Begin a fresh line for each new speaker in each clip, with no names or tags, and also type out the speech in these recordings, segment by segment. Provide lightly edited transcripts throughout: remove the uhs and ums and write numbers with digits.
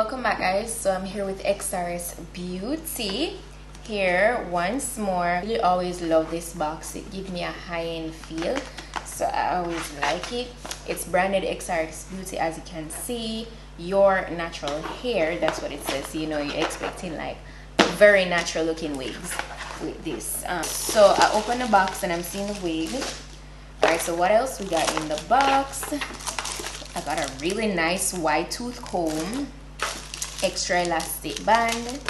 Welcome back, guys. So I'm here with Xrsbeauty Hair once more. I always love this box. It gives me a high-end feel, so I always like it. It's branded Xrsbeauty, as you can see. Your natural hair, that's what it says. You know, you're expecting like very natural looking wigs with this. So I open the box and I'm seeing the wig. Alright, so what else we got in the box? I got a really nice wide tooth comb, extra elastic band,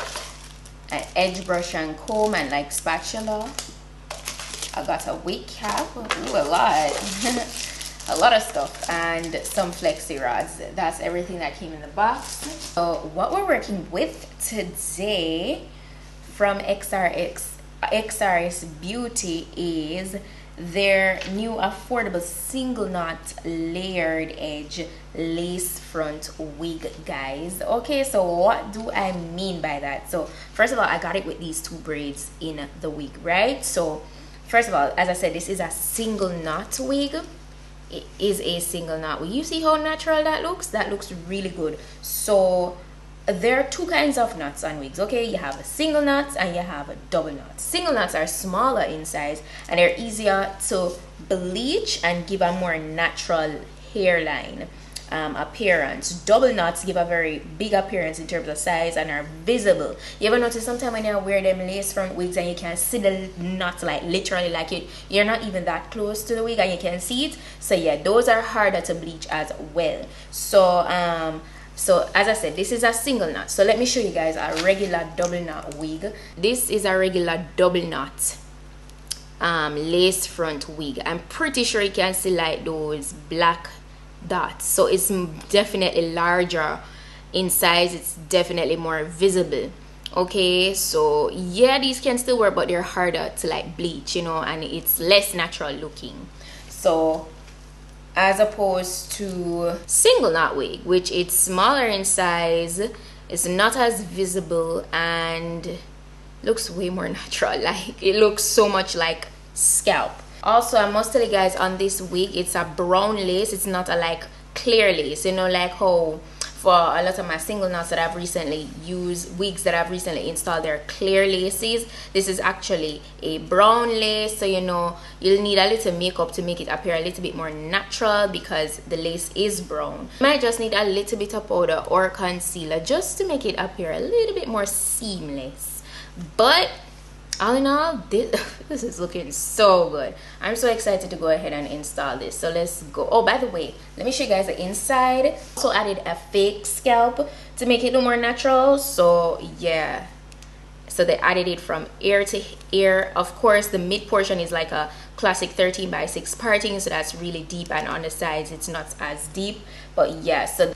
an edge brush and comb, and like spatula. I got a wig cap, ooh, a lot a lot of stuff, and some flexi rods. That's everything that came in the box. So what we're working with today from Xrsbeauty is their new affordable single knot layered edge lace front wig, guys. Okay, so what do I mean by that? So first of all, I got it with these two braids in the wig, right? So first of all, as I said, this is a single knot wig. It is a single knot wig. You see how natural that looks? That looks really good. So there are two kinds of knots on wigs, okay? You have a single knots and you have a double knots. Single knots are smaller in size and they're easier to bleach and give a more natural hairline appearance. Double knots give a very big appearance in terms of size and are visible. You ever notice sometimes when you wear them lace front wigs and you can see the knot, like literally like you're not even that close to the wig and you can see it? So yeah, those are harder to bleach as well. So as I said, this is a single knot. So let me show you guys a regular double knot wig. This is a regular double knot lace front wig. I'm pretty sure you can see like those black dots. So it's definitely larger in size. It's definitely more visible. Okay, so yeah, these can still work, but they're harder to like bleach, you know, and it's less natural looking. So as opposed to single knot wig, which it's smaller in size, it's not as visible and looks way more natural. Like it looks so much like scalp. Also, I must tell you guys, on this wig, it's a brown lace. It's not a like clear lace, you know, like how for a lot of my single knots that I've recently used, wigs that I've recently installed, they're clear laces. This is actually a brown lace, so you know you'll need a little makeup to make it appear a little bit more natural because the lace is brown. You might just need a little bit of powder or concealer just to make it appear a little bit more seamless. But all in all, this is looking so good. I'm so excited to go ahead and install this. So let's go. Oh, by the way, let me show you guys the inside. Also added a fake scalp to make it look more natural. So yeah, so they added it from ear to ear. Of course, the mid portion is like a classic 13x6 parting, so that's really deep, and on the sides it's not as deep. But yeah, so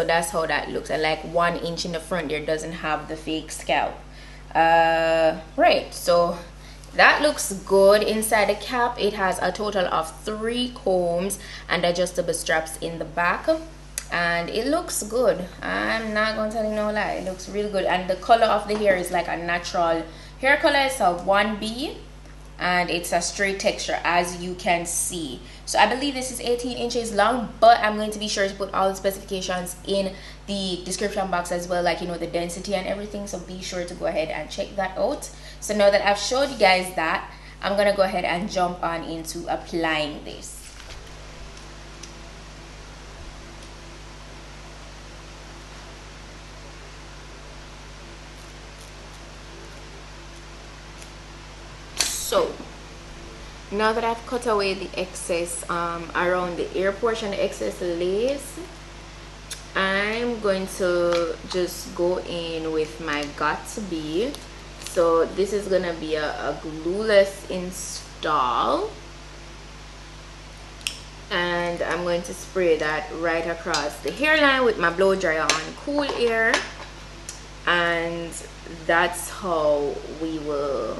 that's how that looks. And like 1 inch in the front there doesn't have the fake scalp. Right, so that looks good. Inside the cap, it has a total of 3 combs and adjustable straps in the back, and it looks good. I'm not gonna tell you no lie, it looks really good. And the color of the hair is like a natural hair color. It's a 1B and it's a straight texture, as you can see. So I believe this is 18 inches long, but I'm going to be sure to put all the specifications in the description box as well, like, you know, the density and everything. So be sure to go ahead and check that out. So now that I've showed you guys that, I'm gonna go ahead and jump on into applying this. So now that I've cut away the excess around the ear portion, the excess lace, I'm going to just go in with my Got2b. So this is gonna be a glueless install, and I'm going to spray that right across the hairline with my blow dryer on cool air, and that's how we will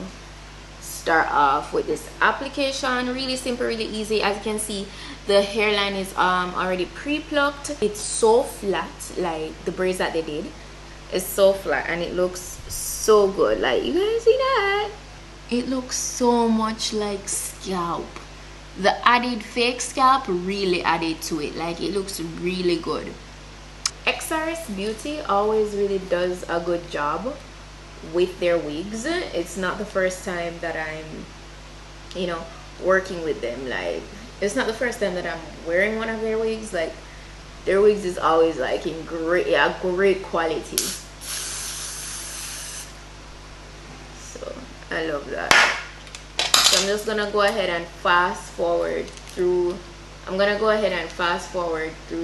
start off with this application. Really simple, really easy. As you can see, the hairline is already pre-plucked. It's so flat, like the braids that they did is so flat, and it looks so good. Like, you guys see that? It looks so much like scalp. The added fake scalp really added to it. Like, it looks really good. XRSBeauty always really does a good job with their wigs. It's not the first time that I'm, you know, working with them. Like, it's not the first time that I'm wearing one of their wigs. Like, their wigs is always like in great quality. So I love that. So I'm just gonna go ahead and fast forward through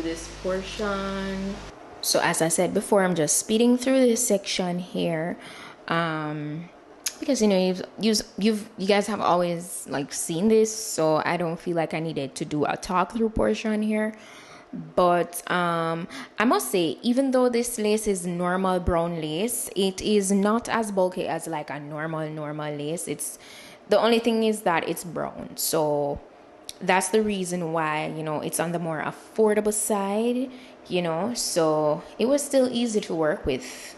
this portion. So as I said before, I'm just speeding through this section here, because, you know, you guys have always like seen this, so I don't feel like I needed to do a talk through portion here. But I must say, even though this lace is normal brown lace, it is not as bulky as like a normal lace. It's the only thing is that it's brown, so that's the reason why, you know, it's on the more affordable side, you know. So it was still easy to work with,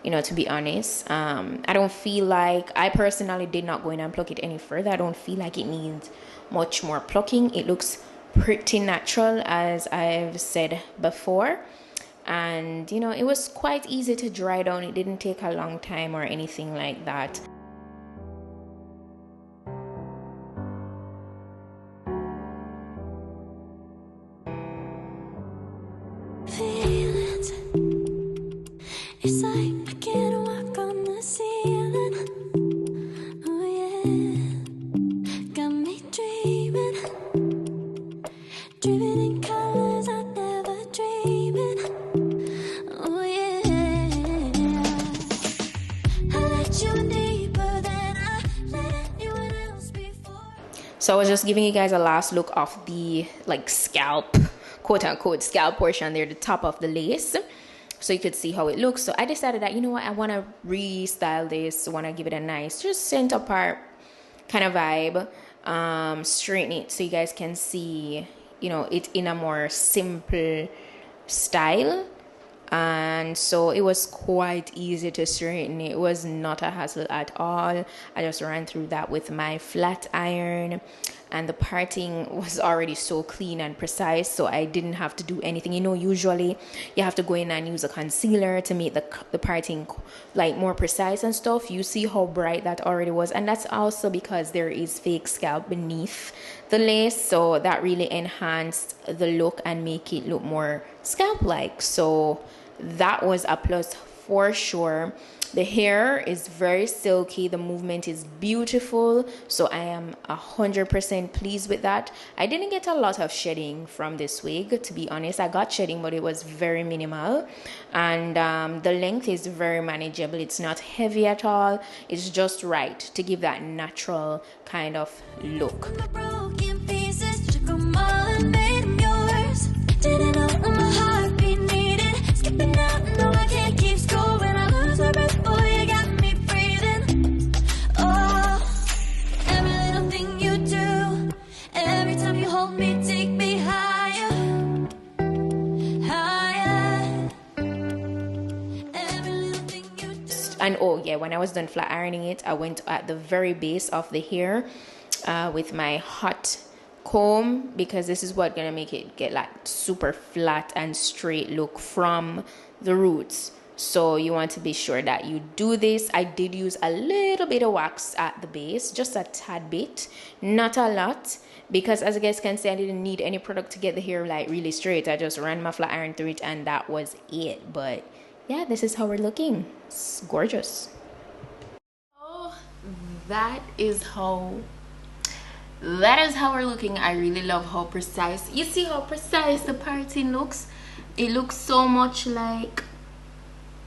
you know, to be honest. I don't feel like, I personally did not go in and pluck it any further. I don't feel like it needs much more plucking. It looks pretty natural, as I've said before, and, you know, it was quite easy to dry down. It didn't take a long time or anything like that.
It's like I can't walk on the ceiling. Oh yeah, got me dreaming in colors I never dreamed. Oh yeah, I let you in deeper than I let anyone else before.
So I was just giving you guys a last look of the like scalp, quote unquote scalp portion there, the top of the lace, so you could see how it looks. So I decided that, you know what, I want to restyle this, want to give it a nice, just center part kind of vibe, straighten it so you guys can see, you know, it in a more simple style. And so it was quite easy to straighten. It was not a hassle at all. I just ran through that with my flat iron, and the parting was already so clean and precise, so I didn't have to do anything. You know, usually you have to go in and use a concealer to make the parting like more precise and stuff. You see how bright that already was, and that's also because there is fake scalp beneath the lace, so that really enhanced the look and make it look more scalp like. So that was a plus for sure. The hair is very silky, the movement is beautiful, so I am 100% pleased with that. I didn't get a lot of shedding from this wig, to be honest. I got shedding, but it was very minimal, and the length is very manageable. It's not heavy at all. It's just right to give that natural kind of look.
Didn't know my heartbeat needed skipping out. No, I can't keep score when I lose my breath. Boy, you got me breathing. Oh, every little thing you do, every time you hold me, take me higher, higher. Every little thing you do.
And oh yeah, when I was done flat ironing it, I went at the very base of the hair with my hot comb, because this is what gonna make it get like super flat and straight look from the roots. So you want to be sure that you do this. I did use a little bit of wax at the base, just a tad bit, not a lot, because as you guys can see, I didn't need any product to get the hair like really straight. I just ran my flat iron through it and that was it. But yeah, this is how we're looking. It's gorgeous. Oh, that is how we're looking. I really love how precise, you see how precise the parting looks. It looks so much like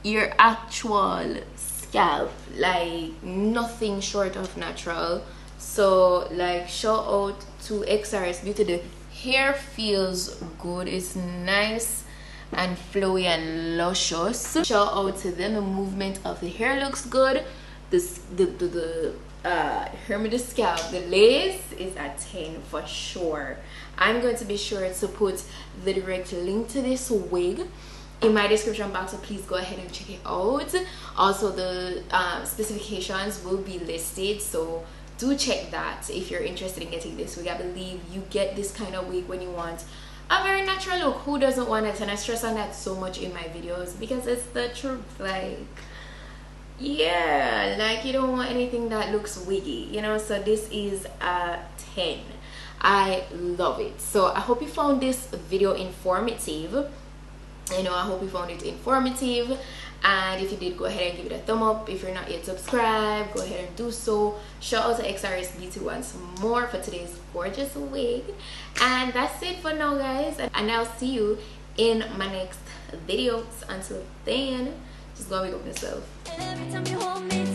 your actual scalp, like nothing short of natural. So like, shout out to XRSBeauty. The hair feels good, it's nice and flowy and luscious. Shout out to them. The movement of the hair looks good. The scalp, the lace is a 10 for sure. I'm going to be sure to put the direct link to this wig in my description box, so please go ahead and check it out. Also, the specifications will be listed, so do check that if you're interested in getting this wig. I believe you get this kind of wig when you want a very natural look. Who doesn't want it? And I stress on that so much in my videos because it's the truth. Like, yeah, like you don't want anything that looks wiggy, you know. So this is a 10. I love it. So I hope you found this video informative. You know, I hope you found it informative, and if you did, go ahead and give it a thumb up. If you're not yet subscribed, go ahead and do so. Shout out to XRSBeauty once more for today's gorgeous wig. And that's it for now, guys, and I'll see you in my next videos. Until then, just go wig up yourself.
And every time you hold me